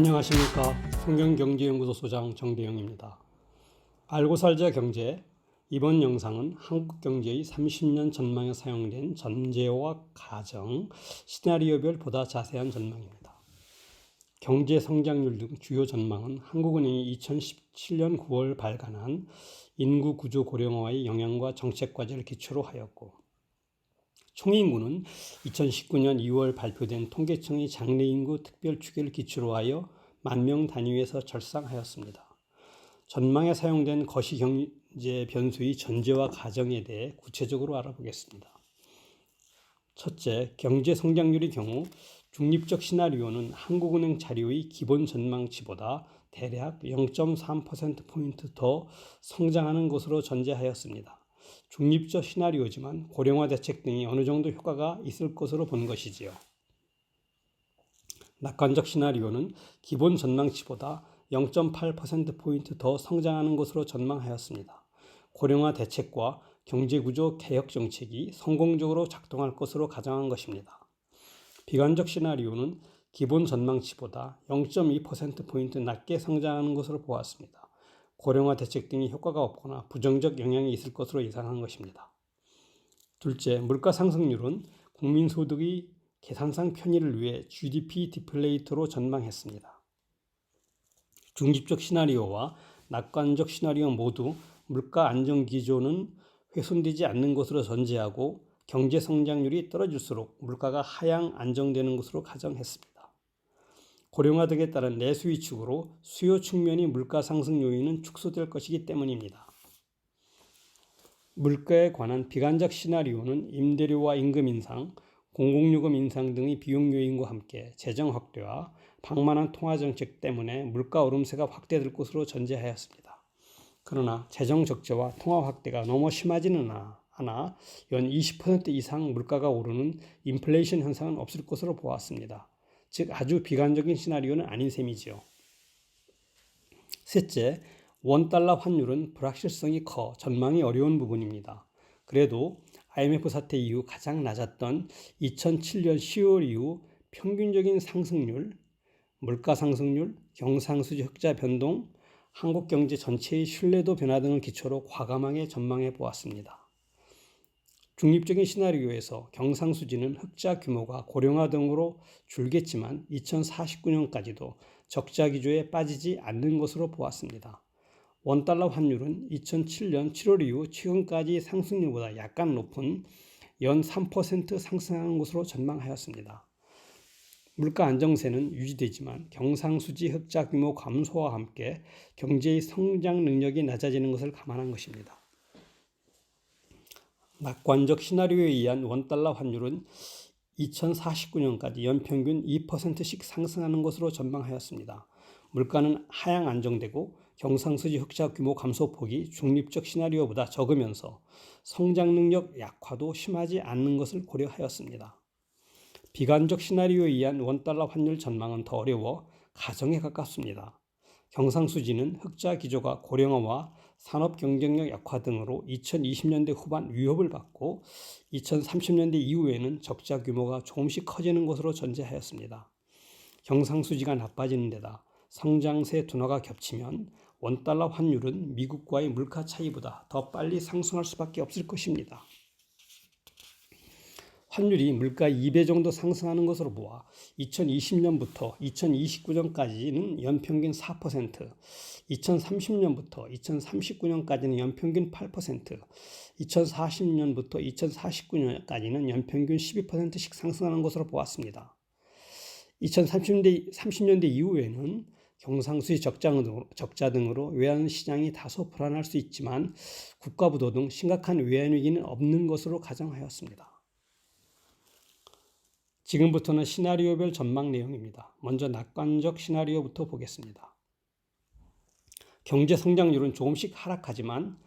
안녕하십니까. 성경경제연구소 소장 정대영입니다. 알고 살자 경제. 이번 영상은 한국 경제의 30년 전망에 사용된 전제와 가정, 시나리오별 보다 자세한 전망입니다. 경제 성장률 등 주요 전망은 한국은행이 2017년 9월 발간한 인구 구조 고령화의 영향과 정책 과제를 기초로 하였고, 총인구는 2019년 2월 발표된 통계청의 장래인구 특별 추계를 기초로 하여 10,000명 단위에서 절상하였습니다. 전망에 사용된 거시경제 변수의 전제와 가정에 대해 구체적으로 알아보겠습니다. 첫째, 경제 성장률의 경우 중립적 시나리오는 한국은행 자료의 기본 전망치보다 대략 0.3%포인트 더 성장하는 것으로 전제하였습니다. 중립적 시나리오지만 고령화 대책 등이 어느 정도 효과가 있을 것으로 본 것이지요. 낙관적 시나리오는 기본 전망치보다 0.8%포인트 더 성장하는 것으로 전망하였습니다. 고령화 대책과 경제구조 개혁 정책이 성공적으로 작동할 것으로 가정한 것입니다. 비관적 시나리오는 기본 전망치보다 0.2%포인트 낮게 성장하는 것으로 보았습니다. 고령화 대책 등이 효과가 없거나 부정적 영향이 있을 것으로 예상한 것입니다. 둘째, 물가 상승률은 국민소득의 계산상 편의를 위해 GDP 디플레이터로 전망했습니다. 중립적 시나리오와 낙관적 시나리오 모두 물가 안정 기조는 훼손되지 않는 것으로 전제하고 경제 성장률이 떨어질수록 물가가 하향 안정되는 것으로 가정했습니다. 고령화 등에 따른 내수 위축으로 수요 측면이 물가 상승 요인은 축소될 것이기 때문입니다. 물가에 관한 비관적 시나리오는 임대료와 임금 인상, 공공요금 인상 등의 비용 요인과 함께 재정 확대와 방만한 통화 정책 때문에 물가 오름세가 확대될 것으로 전제하였습니다. 그러나 재정 적자와 통화 확대가 너무 심하지는 않아 연 20% 이상 물가가 오르는 인플레이션 현상은 없을 것으로 보았습니다. 즉 아주 비관적인 시나리오는 아닌 셈이지요. 셋째, 원달러 환율은 불확실성이 커 전망이 어려운 부분입니다. 그래도 IMF 사태 이후 가장 낮았던 2007년 10월 이후 평균적인 상승률, 물가 상승률, 경상수지 흑자 변동, 한국 경제 전체의 신뢰도 변화 등을 기초로 과감하게 전망해 보았습니다. 중립적인 시나리오에서 경상수지는 흑자 규모가 고령화 등으로 줄겠지만 2049년까지도 적자 기조에 빠지지 않는 것으로 보았습니다. 원달러 환율은 2007년 7월 이후 최근까지 상승률보다 약간 높은 연 3% 상승하는 것으로 전망하였습니다. 물가 안정세는 유지되지만 경상수지 흑자 규모 감소와 함께 경제의 성장 능력이 낮아지는 것을 감안한 것입니다. 낙관적 시나리오에 의한 원달러 환율은 2049년까지 연평균 2%씩 상승하는 것으로 전망하였습니다. 물가는 하향 안정되고 경상수지 흑자 규모 감소폭이 중립적 시나리오보다 적으면서 성장 능력 약화도 심하지 않는 것을 고려하였습니다. 비관적 시나리오에 의한 원달러 환율 전망은 더 어려워 가정에 가깝습니다. 경상수지는 흑자 기조가 고령화와 산업 경쟁력 약화 등으로 2020년대 후반 위협을 받고 2030년대 이후에는 적자 규모가 조금씩 커지는 것으로 전제하였습니다. 경상수지가 나빠지는 데다 성장세 둔화가 겹치면 원달러 환율은 미국과의 물가 차이보다 더 빨리 상승할 수밖에 없을 것입니다. 환율이 물가 2배 정도 상승하는 것으로 보아 2020년부터 2029년까지는 연평균 4%, 2030년부터 2039년까지는 연평균 8%, 2040년부터 2049년까지는 연평균 12%씩 상승하는 것으로 보았습니다. 2030년대 이후에는 경상수지 적자 등으로 외환 시장이 다소 불안할 수 있지만 국가부도 등 심각한 외환 위기는 없는 것으로 가정하였습니다. 지금부터는 시나리오별 전망 내용입니다. 먼저 낙관적 시나리오부터 보겠습니다. 경제 성장률은 조금씩 하락하지만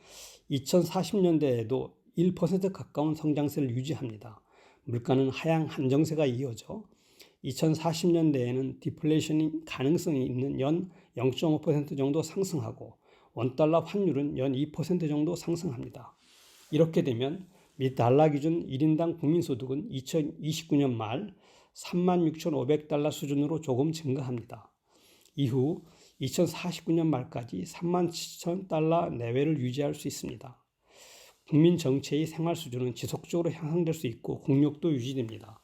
2040년대에도 1% 가까운 성장세를 유지합니다. 물가는 하향 안정세가 이어져 2040년대에는 디플레이션 가능성이 있는 연 0.5% 정도 상승하고 원달러 환율은 연 2% 정도 상승합니다. 이렇게 되면 미 달러 기준 1인당 국민소득은 2029년 말 36,500달러 수준으로 조금 증가합니다. 이후 2049년 말까지 37,000달러 내외를 유지할 수 있습니다. 국민 전체의 생활 수준은 지속적으로 향상될 수 있고 국력도 유지됩니다.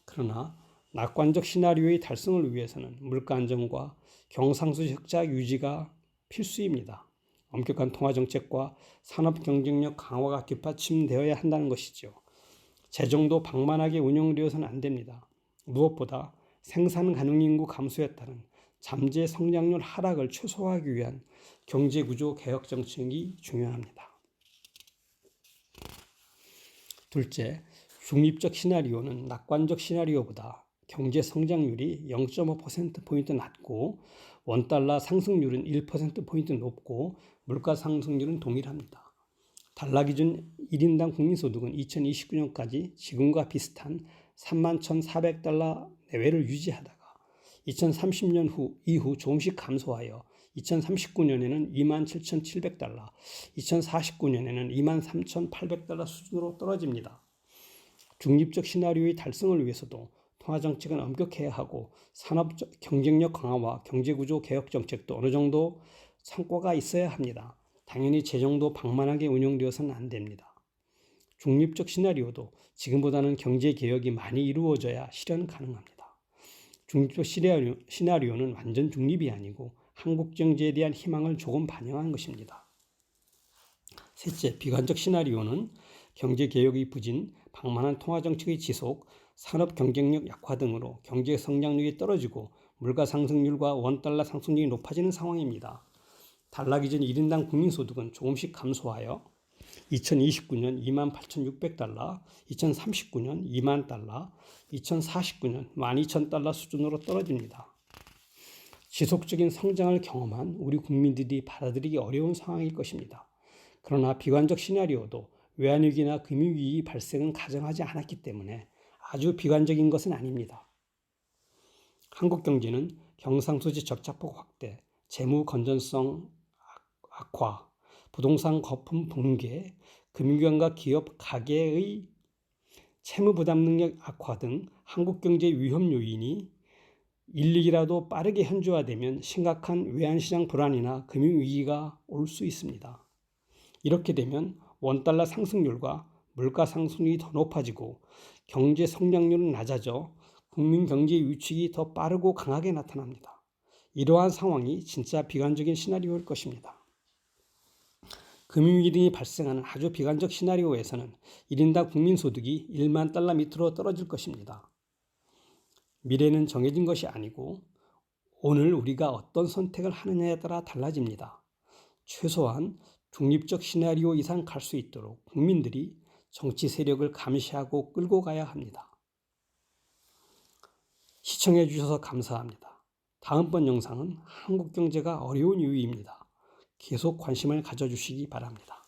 그러나 낙관적 시나리오의 달성을 위해서는 물가 안정과 경상수지 흑자 유지가 필수입니다. 엄격한 통화정책과 산업 경쟁력 강화가 뒷받침되어야 한다는 것이죠. 재정도 방만하게 운영되어서는 안 됩니다. 무엇보다 생산 가능 인구 감소에 따른 잠재 성장률 하락을 최소화하기 위한 경제구조 개혁 정책이 중요합니다. 둘째, 중립적 시나리오는 낙관적 시나리오보다 경제 성장률이 0.5%포인트 낮고 원달러 상승률은 1%포인트 높고 물가 상승률은 동일합니다. 달러 기준 1인당 국민소득은 2029년까지 지금과 비슷한 31,400달러 내외를 유지하다가 2030년 이후 조금씩 감소하여 2039년에는 27,700달러, 2049년에는 23,800달러 수준으로 떨어집니다. 중립적 시나리오의 달성을 위해서도 통화정책은 엄격해야 하고 산업 경쟁력 강화와 경제구조 개혁 정책도 어느 정도 성과가 있어야 합니다. 당연히 재정도 방만하게 운영되어서는 안 됩니다. 중립적 시나리오도 지금보다는 경제개혁이 많이 이루어져야 실현 가능합니다. 중립적 시나리오는 완전 중립이 아니고 한국 경제에 대한 희망을 조금 반영한 것입니다. 셋째, 비관적 시나리오는 경제개혁의 부진, 방만한 통화정책의 지속, 산업 경쟁력 약화 등으로 경제 성장률이 떨어지고 물가 상승률과 원달러 상승률이 높아지는 상황입니다. 달러 기준 1인당 국민소득은 조금씩 감소하여 2029년 28,600달러, 2039년 2만 달러, 2049년 12,000달러 수준으로 떨어집니다. 지속적인 성장을 경험한 우리 국민들이 받아들이기 어려운 상황일 것입니다. 그러나 비관적 시나리오도 외환위기나 금융위기 발생은 가정하지 않았기 때문에 아주 비관적인 것은 아닙니다. 한국 경제는 경상수지 적자폭 확대, 재무 건전성 악화, 부동산 거품 붕괴, 금융기관과 기업 가계의 채무 부담 능력 악화 등 한국 경제 위험 요인이 1, 2기라도 빠르게 현저화되면 심각한 외환시장 불안이나 금융위기가 올 수 있습니다. 이렇게 되면 원달러 상승률과 물가 상승률이 더 높아지고 경제 성장률은 낮아져 국민 경제 위축이 더 빠르고 강하게 나타납니다. 이러한 상황이 진짜 비관적인 시나리오일 것입니다. 금융위기 등이 발생하는 아주 비관적 시나리오에서는 1인당 국민소득이 1만 달러 밑으로 떨어질 것입니다. 미래는 정해진 것이 아니고 오늘 우리가 어떤 선택을 하느냐에 따라 달라집니다. 최소한 중립적 시나리오 이상 갈 수 있도록 국민들이 정치 세력을 감시하고 끌고 가야 합니다. 시청해 주셔서 감사합니다. 다음번 영상은 한국 경제가 어려운 이유입니다. 계속 관심을 가져주시기 바랍니다.